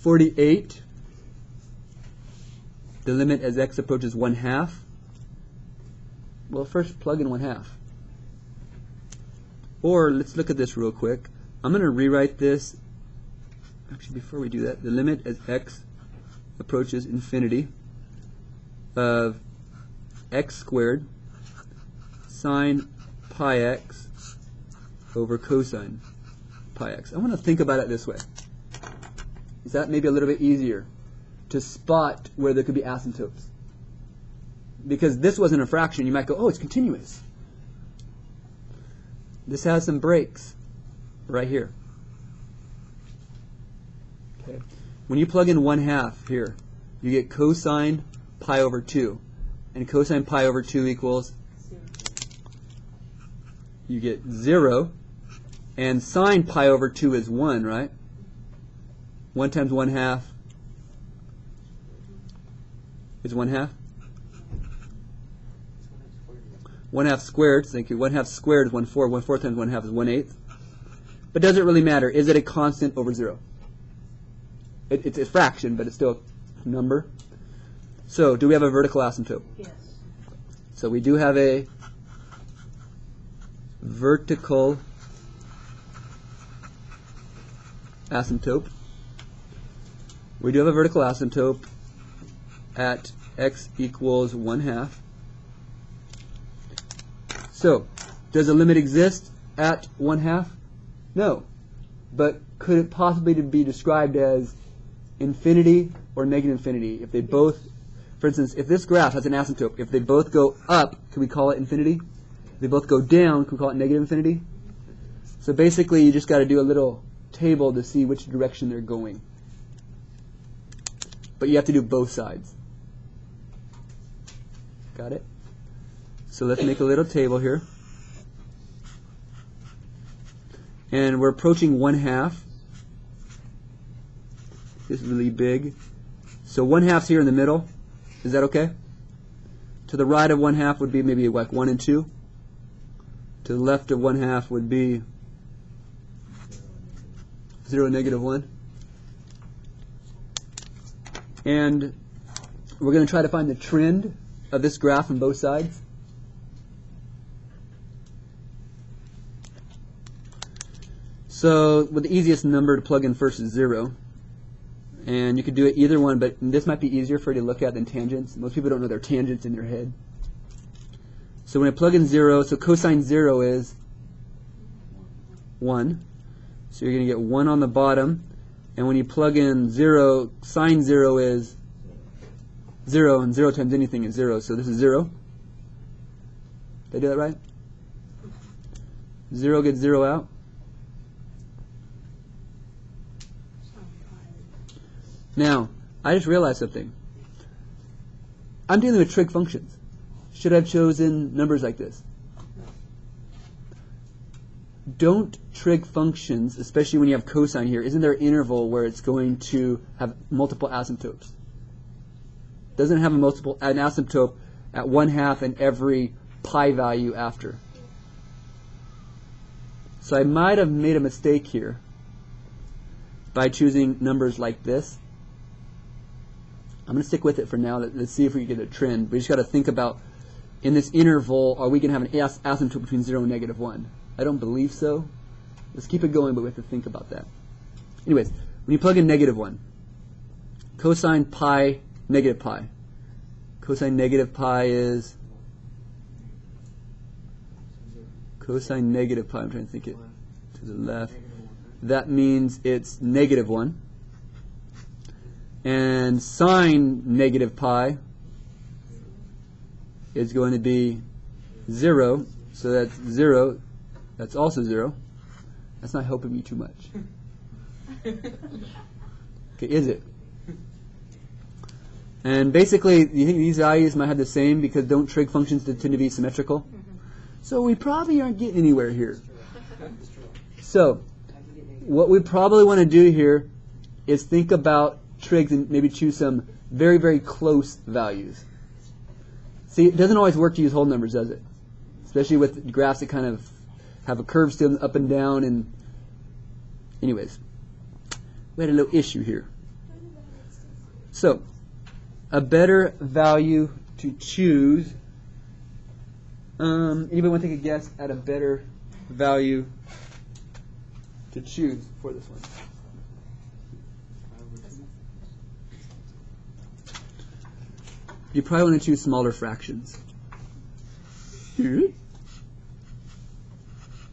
48, the limit as x approaches 1/2. Well, first plug in 1/2. Or let's look at this real quick. I'm going to rewrite this. Actually, before we do that, the limit as x approaches infinity of x squared sine pi x over cosine pi x. I want to think about it this way. Is that maybe a little bit easier to spot where there could be asymptotes? Because this wasn't a fraction, you might go, oh, it's continuous. This has some breaks right here. Okay. When you plug in 1/2 here, you get cosine pi over 2. And cosine pi over 2 equals 0. You get 0. And sine pi over 2 is 1, right? 1 times 1/2 is 1/2. 1/2 squared, thank you. 1/2 squared is 1/4. 1/4 times 1/2 is 1/8. But does it really matter? Is it a constant over 0? It's a fraction, but it's still a number. So, do we have a vertical asymptote? Yes. So we do have a vertical asymptote. We do have a vertical asymptote at x equals 1/2. So, does a limit exist at 1/2? No. But could it possibly be described as infinity or negative infinity? If they both, for instance, if this graph has an asymptote, if they both go up, can we call it infinity? If they both go down, can we call it negative infinity? So basically, you just got to do a little table to see which direction they're going. But you have to do both sides. Got it? So let's make a little table here. And we're approaching 1/2. This is really big. So 1/2's here in the middle. Is that okay? To the right of 1/2 would be maybe like 1 and 2. To the left of 1/2 would be 0 and negative 1. And we're going to try to find the trend of this graph on both sides. So, well, the easiest number to plug in first is 0. And you could do it either one, but this might be easier for you to look at than tangents. Most people don't know their tangents in their head. So when I plug in 0, so cosine 0 is 1. So you're going to get 1 on the bottom. And when you plug in 0, sine 0 is 0, and 0 times anything is 0. So this is 0. Did I do that right? 0 gets 0 out. Now, I just realized something. I'm dealing with trig functions. Should I have chosen numbers like this? Don't trig functions, especially when you have cosine here, isn't there an interval where it's going to have multiple asymptotes? Doesn't it have an asymptote at 1/2 and every pi value after? So I might have made a mistake here by choosing numbers like this. I'm going to stick with it for now. Let's see if we can get a trend. We just got to think about, in this interval, are we going to have an asymptote between 0 and negative 1? I don't believe so. Let's keep it going, but we have to think about that. Anyways, when you plug in negative 1, cosine pi, negative pi. Cosine negative pi is cosine negative pi. I'm trying to think it to the left. That means it's negative 1. And sine negative pi is going to be 0. So that's 0. That's also 0. That's not helping me too much. Okay, is it? And basically, you think these values might have the same because don't trig functions tend to be symmetrical? So we probably aren't getting anywhere here. So what we probably want to do here is think about trigs and maybe choose some very, very close values. See, it doesn't always work to use whole numbers, does it? Especially with graphs that kind of have a curve still up and down. And anyways, we had a little issue here. So, a better value to choose. Anybody want to take a guess at a better value to choose for this one? You probably want to choose smaller fractions.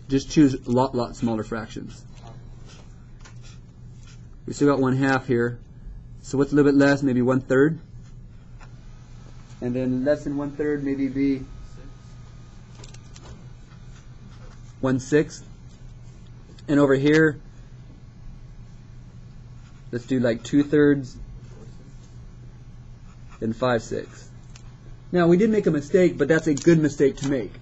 Just choose a lot smaller fractions. We still got 1/2 here. So what's a little bit less? Maybe 1/3. And then less than 1/3 maybe be 1/6. And over here, let's do like 2/3 and 5/6. Now we did make a mistake, but that's a good mistake to make.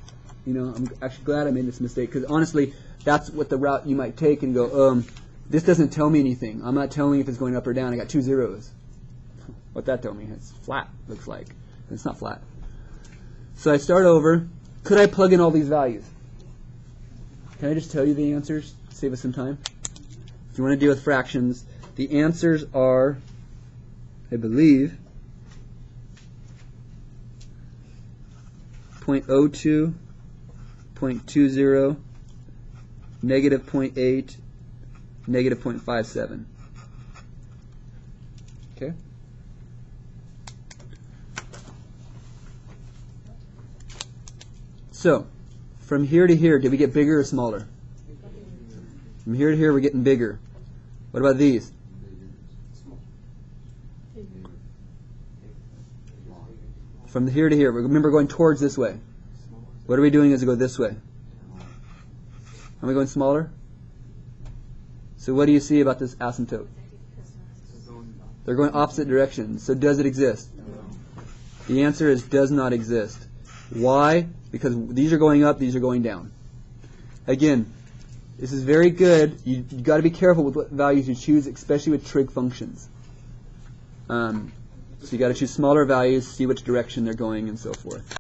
You know, I'm actually glad I made this mistake, because honestly, that's what the route you might take and go, this doesn't tell me anything. I'm not telling if it's going up or down. I got 2 zeros. What that tell me? It's flat, looks like. It's not flat. So I start over. Could I plug in all these values? Can I just tell you the answers? Save us some time. If you want to deal with fractions, the answers are, I believe, 0.02, 0.20, negative 0.8, negative 0.57. Okay? So, from here to here, did we get bigger or smaller? From here to here, we're getting bigger. What about these? From here to here, remember going towards this way. What are we doing as we go this way? Are we going smaller? So what do you see about this asymptote? They're going opposite directions. So does it exist? The answer is does not exist. Why? Because these are going up, these are going down. Again, this is very good. You've got to be careful with what values you choose, especially with trig functions. So you got to choose smaller values, see which direction they're going, and so forth.